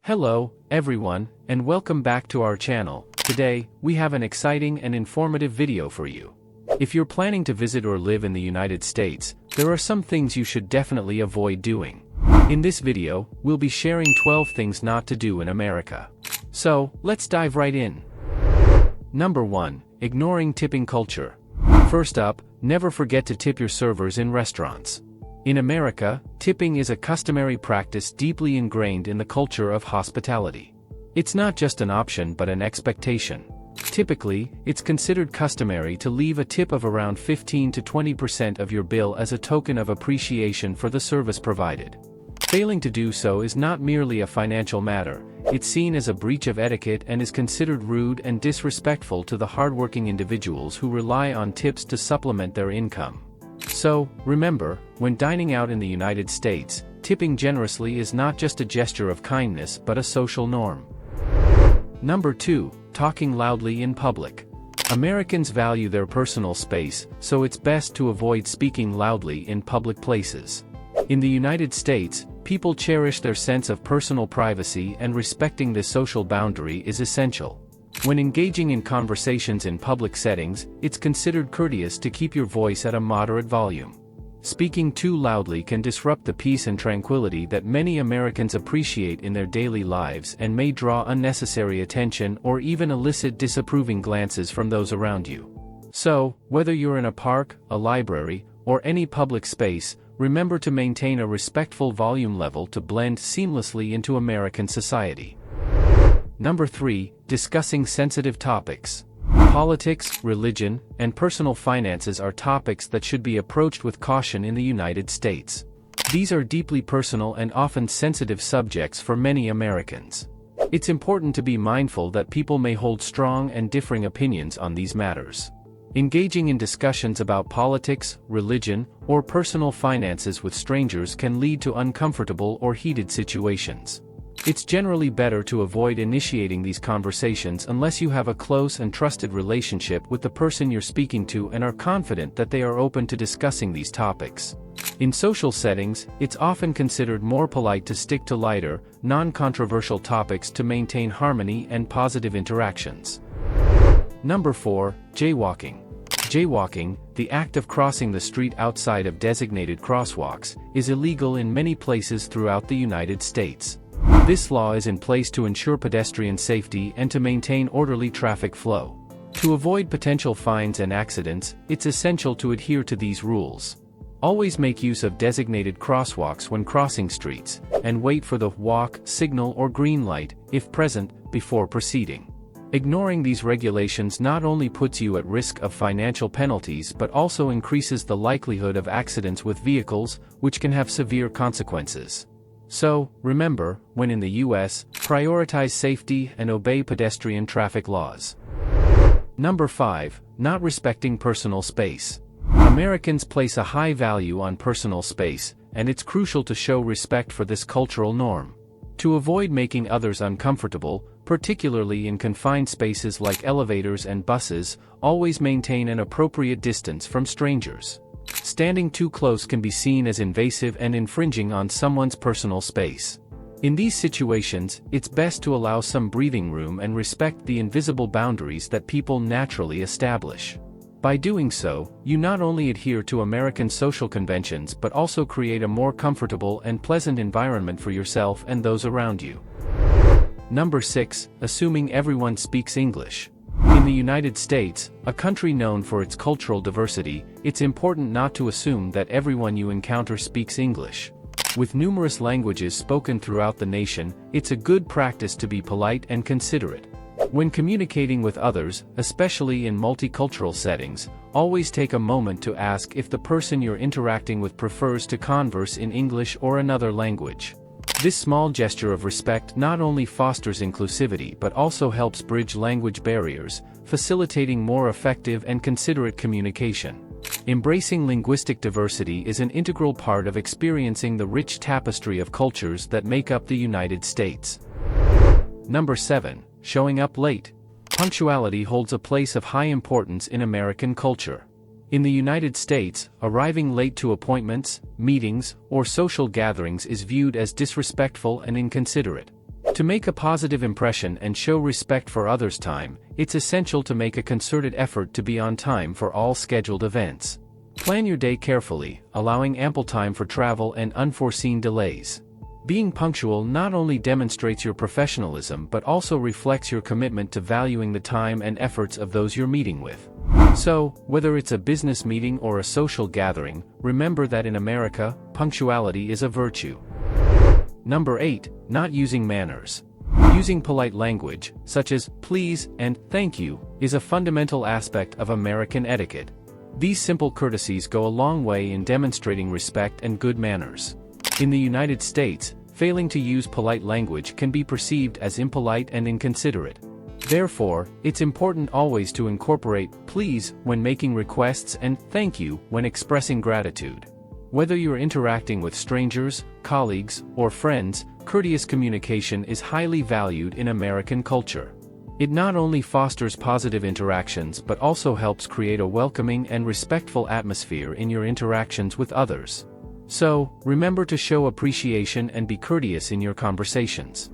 Hello, everyone, and welcome back to our channel. Today, we have an exciting and informative video for you. If you're planning to visit or live in the United States, there are some things you should definitely avoid doing. In this video, we'll be sharing 12 things not to do in America. So, let's dive right in. Number 1. Ignoring tipping culture. First up, never forget to tip your servers in restaurants. In America, tipping is a customary practice deeply ingrained in the culture of hospitality. It's not just an option but an expectation. Typically, it's considered customary to leave a tip of around 15 to 20% of your bill as a token of appreciation for the service provided. Failing to do so is not merely a financial matter, it's seen as a breach of etiquette and is considered rude and disrespectful to the hardworking individuals who rely on tips to supplement their income. So, remember, when dining out in the United States, tipping generously is not just a gesture of kindness but a social norm. Number 2. Talking loudly in public. Americans value their personal space, so it's best to avoid speaking loudly in public places. In the United States, people cherish their sense of personal privacy, and respecting this social boundary is essential. When engaging in conversations in public settings, it's considered courteous to keep your voice at a moderate volume. Speaking too loudly can disrupt the peace and tranquility that many Americans appreciate in their daily lives and may draw unnecessary attention or even elicit disapproving glances from those around you. So, whether you're in a park, a library, or any public space, remember to maintain a respectful volume level to blend seamlessly into American society. Number 3. Discussing sensitive topics. Politics, religion, and personal finances are topics that should be approached with caution in the United States. These are deeply personal and often sensitive subjects for many Americans. It's important to be mindful that people may hold strong and differing opinions on these matters. Engaging in discussions about politics, religion, or personal finances with strangers can lead to uncomfortable or heated situations. It's generally better to avoid initiating these conversations unless you have a close and trusted relationship with the person you're speaking to and are confident that they are open to discussing these topics. In social settings, it's often considered more polite to stick to lighter, non-controversial topics to maintain harmony and positive interactions. Number 4. Jaywalking. Jaywalking, the act of crossing the street outside of designated crosswalks, is illegal in many places throughout the United States. This law is in place to ensure pedestrian safety and to maintain orderly traffic flow. To avoid potential fines and accidents, it's essential to adhere to these rules. Always make use of designated crosswalks when crossing streets, and wait for the walk, signal, or green light, if present, before proceeding. Ignoring these regulations not only puts you at risk of financial penalties but also increases the likelihood of accidents with vehicles, which can have severe consequences. So, remember, when in the U.S., prioritize safety and obey pedestrian traffic laws. Number 5. Not respecting personal space. Americans place a high value on personal space, and it's crucial to show respect for this cultural norm. To avoid making others uncomfortable, particularly in confined spaces like elevators and buses, always maintain an appropriate distance from strangers. Standing too close can be seen as invasive and infringing on someone's personal space. In these situations, it's best to allow some breathing room and respect the invisible boundaries that people naturally establish. By doing so, you not only adhere to American social conventions but also create a more comfortable and pleasant environment for yourself and those around you. Number 6. Assuming everyone speaks English. In the United States, a country known for its cultural diversity, it's important not to assume that everyone you encounter speaks English. With numerous languages spoken throughout the nation, it's a good practice to be polite and considerate. When communicating with others, especially in multicultural settings, always take a moment to ask if the person you're interacting with prefers to converse in English or another language. This small gesture of respect not only fosters inclusivity but also helps bridge language barriers, facilitating more effective and considerate communication. Embracing linguistic diversity is an integral part of experiencing the rich tapestry of cultures that make up the United States. Number 7. Showing up late. Punctuality holds a place of high importance in American culture. In the United States, arriving late to appointments, meetings, or social gatherings is viewed as disrespectful and inconsiderate. To make a positive impression and show respect for others' time, it's essential to make a concerted effort to be on time for all scheduled events. Plan your day carefully, allowing ample time for travel and unforeseen delays. Being punctual not only demonstrates your professionalism but also reflects your commitment to valuing the time and efforts of those you're meeting with. So, whether it's a business meeting or a social gathering, remember that in America, punctuality is a virtue. Number 8. Not using manners. Using polite language, such as please and thank you, is a fundamental aspect of American etiquette. These simple courtesies go a long way in demonstrating respect and good manners. In the United States, failing to use polite language can be perceived as impolite and inconsiderate. Therefore, it's important always to incorporate please when making requests and thank you when expressing gratitude. Whether you're interacting with strangers, colleagues, or friends, courteous communication is highly valued in American culture. It not only fosters positive interactions but also helps create a welcoming and respectful atmosphere in your interactions with others. So, remember to show appreciation and be courteous in your conversations.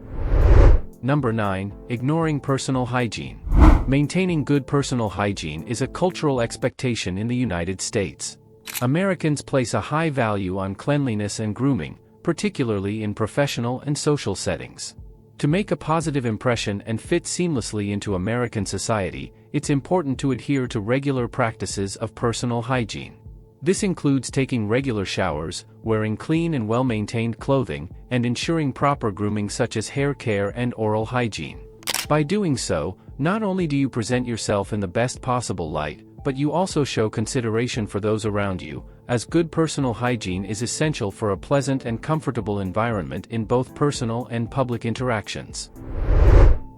Number 9. Ignoring personal hygiene. Maintaining good personal hygiene is a cultural expectation in the United States. Americans place a high value on cleanliness and grooming, particularly in professional and social settings. To make a positive impression and fit seamlessly into American society, it's important to adhere to regular practices of personal hygiene. This includes taking regular showers, wearing clean and well-maintained clothing, and ensuring proper grooming such as hair care and oral hygiene. By doing so, not only do you present yourself in the best possible light, but you also show consideration for those around you, as good personal hygiene is essential for a pleasant and comfortable environment in both personal and public interactions.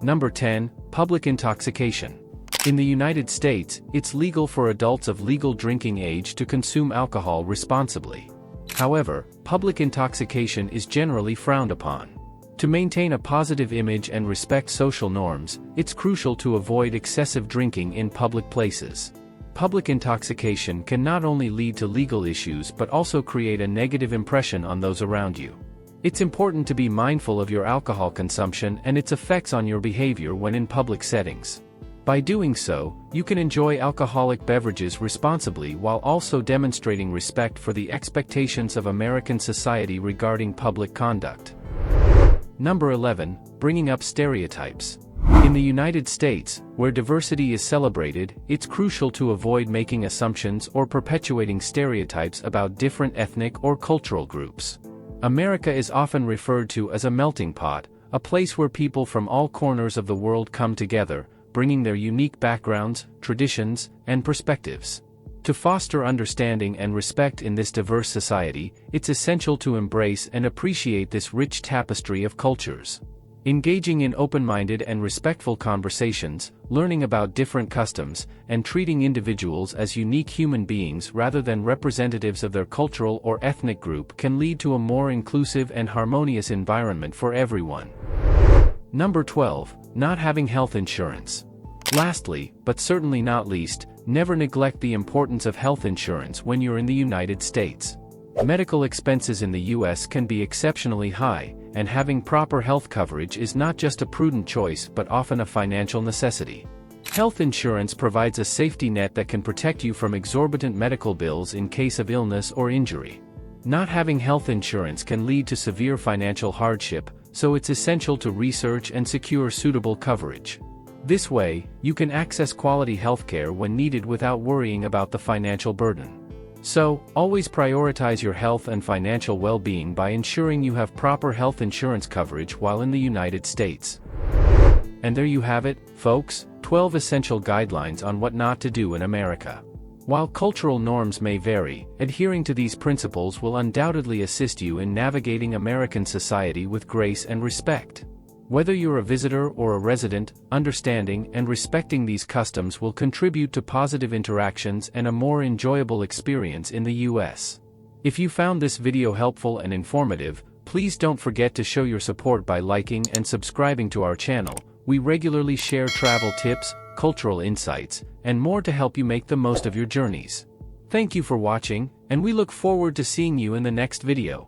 Number 10. Public intoxication. In the United States, it's legal for adults of legal drinking age to consume alcohol responsibly. However, public intoxication is generally frowned upon. To maintain a positive image and respect social norms, it's crucial to avoid excessive drinking in public places. Public intoxication can not only lead to legal issues but also create a negative impression on those around you. It's important to be mindful of your alcohol consumption and its effects on your behavior when in public settings. By doing so, you can enjoy alcoholic beverages responsibly while also demonstrating respect for the expectations of American society regarding public conduct. Number 11. Bringing up stereotypes. In the United States, where diversity is celebrated, it's crucial to avoid making assumptions or perpetuating stereotypes about different ethnic or cultural groups. America is often referred to as a melting pot, a place where people from all corners of the world come together, bringing their unique backgrounds, traditions, and perspectives. To foster understanding and respect in this diverse society, it's essential to embrace and appreciate this rich tapestry of cultures. Engaging in open-minded and respectful conversations, learning about different customs, and treating individuals as unique human beings rather than representatives of their cultural or ethnic group can lead to a more inclusive and harmonious environment for everyone. Number 12. Not having health insurance. Lastly, but certainly not least, never neglect the importance of health insurance when you're in the United States. Medical expenses in the US can be exceptionally high, and having proper health coverage is not just a prudent choice but often a financial necessity. Health insurance provides a safety net that can protect you from exorbitant medical bills in case of illness or injury. Not having health insurance can lead to severe financial hardship, so it's essential to research and secure suitable coverage. This way, you can access quality healthcare when needed without worrying about the financial burden. So, always prioritize your health and financial well-being by ensuring you have proper health insurance coverage while in the United States. And there you have it, folks, 12 essential guidelines on what not to do in America. While cultural norms may vary, adhering to these principles will undoubtedly assist you in navigating American society with grace and respect. Whether you're a visitor or a resident, understanding and respecting these customs will contribute to positive interactions and a more enjoyable experience in the US. If you found this video helpful and informative, please don't forget to show your support by liking and subscribing to our channel. We regularly share travel tips, cultural insights, and more to help you make the most of your journeys. Thank you for watching, and we look forward to seeing you in the next video.